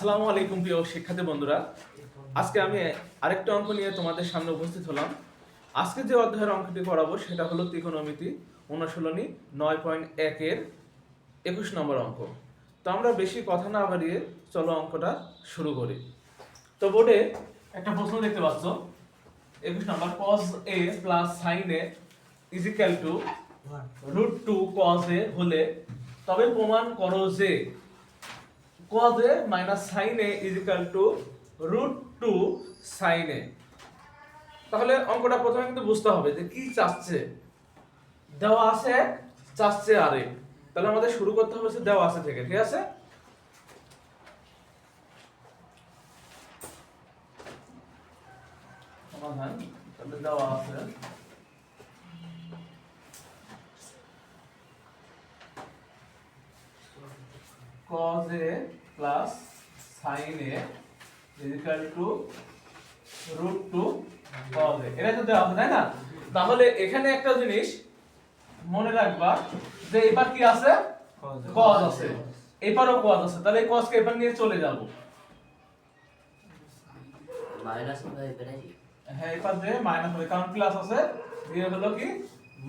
আসসালামু আলাইকুম প্রিয় শিক্ষার্থী বন্ধুরা, আজকে আমি আরেকটা অঙ্ক নিয়ে তোমাদের সামনে উপস্থিত হলাম। আজকে যে অধ্যায়ের অঙ্কটি করাবো সেটা হলো ত্রিকোণমিতি অনুশীলনী 9.1 এর 21 নম্বর অঙ্ক। তো আমরা বেশি কথা না বাড়িয়ে চলো অঙ্কটা শুরু করি। তো বোর্ডে একটা প্রশ্ন দেখতে পাচ্ছ, 21 নম্বর, cos a plus sin a is equal to √2 cos a হলে তবে প্রমাণ করো যে cos a minus sin a is equal to √2 sin a। তাহলে অঙ্কটা প্রথমে কিন্তু বুঝতে হবে যে কি চাচ্ছে। দেওয়া আছে এক, চাচ্ছে আরেক। তাহলে আমাদের শুরু করতে হবে দেওয়া আছে থেকে, ঠিক আছে? সমাধান তাহলে দেওয়া আছে cos a plus sin a is equal to √2 cos a। এটা তো দেওয়া আছে, তাই না? তাহলে এখানে একটা জিনিস মনে রাখবা যে এবার কি আছে, cos আছে, এবারও cos আছে। তাহলে এই cos কে এবার নিয়ে চলে যাব, মাইনাস হবে এবারে। হ্যাঁ এবার যে মাইনাস হবে কারণ প্লাস আছে, দিয়ে হলো কি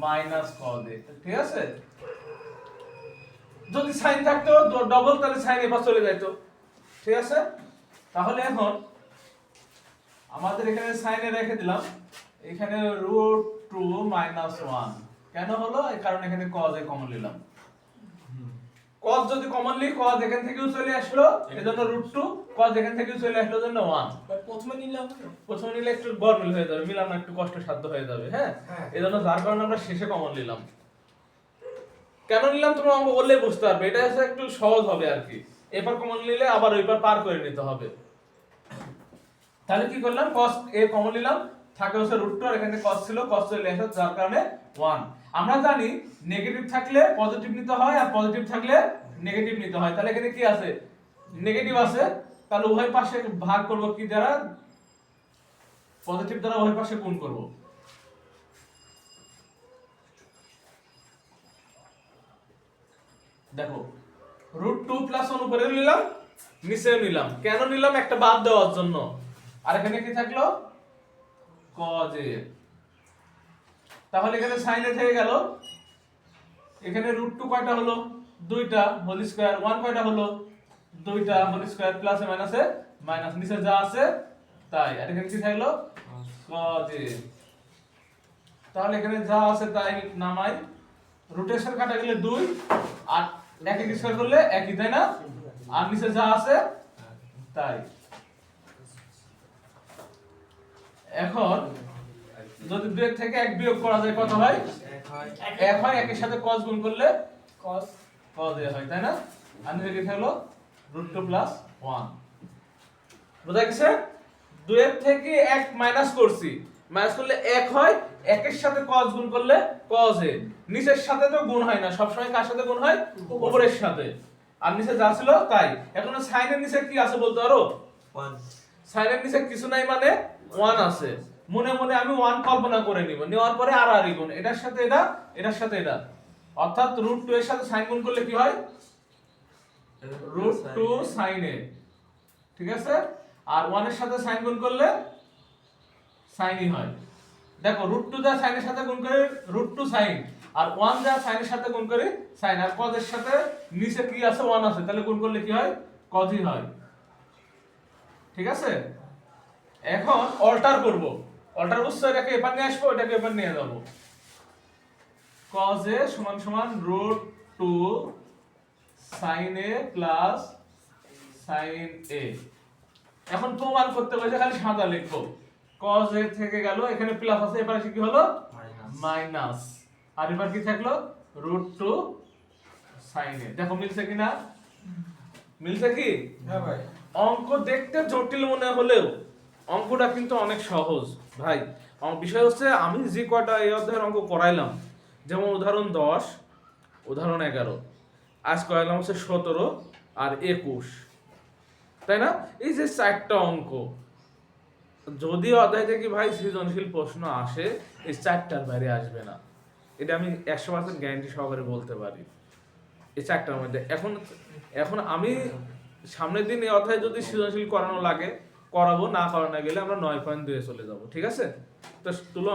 মাইনাস cos a, ঠিক আছে? যদি সাইন থাকতো ডবল তাহলে সাইন এবার চলে যাইতো, ঠিক আছে? তাহলে এখন আমাদের এখানে সাইনে রেখে দিলাম, এখানে √2 - 1 কেন হলো, এই কারণে এখানে cos a কমন নিলাম। cos যদি কমন নিই, cos এখান থেকেও চলে আসলো, এজন্য √2, cos এখান থেকেও চলে আসলো, এজন্য 1। প্রথমে নিলাম, প্রথমে নিলে একটু গরমিল হয়ে যাবে, মিলানো একটু কষ্টসাধ্য হয়ে যাবে, হ্যাঁ? এজন্য যার কারণে আমরা শেষে কমন নিলাম। কেন নিলাম তোমরা অঙ্ক করলেই বুঝতে পারবে, এটা হচ্ছে একটু সহজ হবে আর কি। এবার কমন নিলে আবার ওইবার পার করে নিতে হবে। তাহলে কি করলাম, cos a কমন নিলাম, থাকে হচ্ছে √2, আর এখানে cos ছিল, cos চলে আসে, যার কারণে 1। আমরা জানি নেগেটিভ থাকলে পজিটিভ নিতে হয়, আর পজিটিভ থাকলে নেগেটিভ নিতে হয়। তাহলে এখানে কি আছে, নেগেটিভ আছে, তাহলে উভয় পাশে ভাগ করব কি দ্বারা, পজিটিভ দ্বারা উভয় পাশে গুণ করব। দেখো √2 + 1 উপরে নিলাম, নিচে নিলাম, কেন নিলাম, একটা বাদ দেওয়ার জন্য। আর এখানে কি থাকলো, cos a। তাহলে এখানে sin a থেকে গেল, এখানে √2 কয়টা হলো, দুইটা, হোল স্কয়ার, 1 কয়টা হলো, দুইটা, হোল স্কয়ার, প্লাসে মাইনাসে মাইনাস, নিচে যা আছে তাই। আর এখানে কি থাকলো, cos a। তাহলে এখানে যা আছে তাই নামাই, রুটের সাথে কাটা গেলে 2, আর এক এক স্কয়ার করলে একই, তাই না? আর নিচে যা আছে তাই। এখন যদি 2 থেকে 1 বিয়োগ করা যায় কত হয়, 1 হয়, একের সাথে cos গুণ করলে cos a হয়, তাই না? আর নিচে কি থাকলো, √2 + 1। বুঝা গেছে? 2 এর থেকে 1 মাইনাস করছি, মাইনাস করলে 1 হয়, একের সাথে cos গুণ করলে cos a। নিচের সাথে তো গুণ হয় না, সব সময় কার সাথে গুণ হয়, উপরের সাথে। আর নিচে যা ছিল তাই। এখন sin এর নিচে কি আছে বলতে পারো, 1 sin এর নিচে কিছু নাই মানে 1 আছে। মনে মনে আমি 1 কল্পনা করে নিব, নেওয়ার পরে আর গুণ, এটার সাথে এটা, এটার সাথে এটা, অর্থাৎ √2 এর সাথে sin গুণ করলে কি হয়, √2 sin a, ঠিক আছে? আর 1 এর সাথে sin গুণ করলে sin ই হয়। দেখো √2 যা sin এর সাথে গুণ করে √2 sin, আর 1 যা sin এর সাথে গুণ করে sin, আর cos এর সাথে নিচে কি আছে, 1 আছে, তাহলে গুণ করলে কি হয়, cos ই হয়, ঠিক আছে? এখন অল্টার করব, অল্টার বুঝছো, এটাকে এপার নিয়ে আসবো, এটাকে এপার নিয়ে যাব। cos a √2 sin a plus sin a। এখন প্রমাণ করতে বলেছে, খালি সাদা লিখবো, cos a থেকে গেল, এখানে প্লাস আছে, এবার কি হলো, মাইনাস, আর এবার কি থাকলো, √2 sin a। দেখো মিলছে কিনা, মিলছে কি? হ্যাঁ ভাই, অঙ্ক দেখতে জটিল মনে হলেও অঙ্কটা কিন্তু অনেক সহজ ভাই। বিষয় হচ্ছে আমি যে কয়টা এই অধ্যায়ের অঙ্ক করাইলাম, যেমন উদাহরণ 10, উদাহরণ 11, আজ করাইলাম হচ্ছে 17 আর 21, তাই না? এই যে 4টা অঙ্ক, যদি অধ্যায় থেকে ভাই সৃজনশীল প্রশ্ন আসে, এই 4টার বাইরে আসবে না, এটা আমি 100% গ্যারান্টি সহকারে বলতে পারি। এই 4টার মধ্যে এখন এখন আমি সামনের দিন এই অধ্যায়ে যদি সৃজনশীল করানো লাগে করাবো, না করানো গেলে আমরা 9.2 চলে যাব। ঠিক আছে, তো তুলো।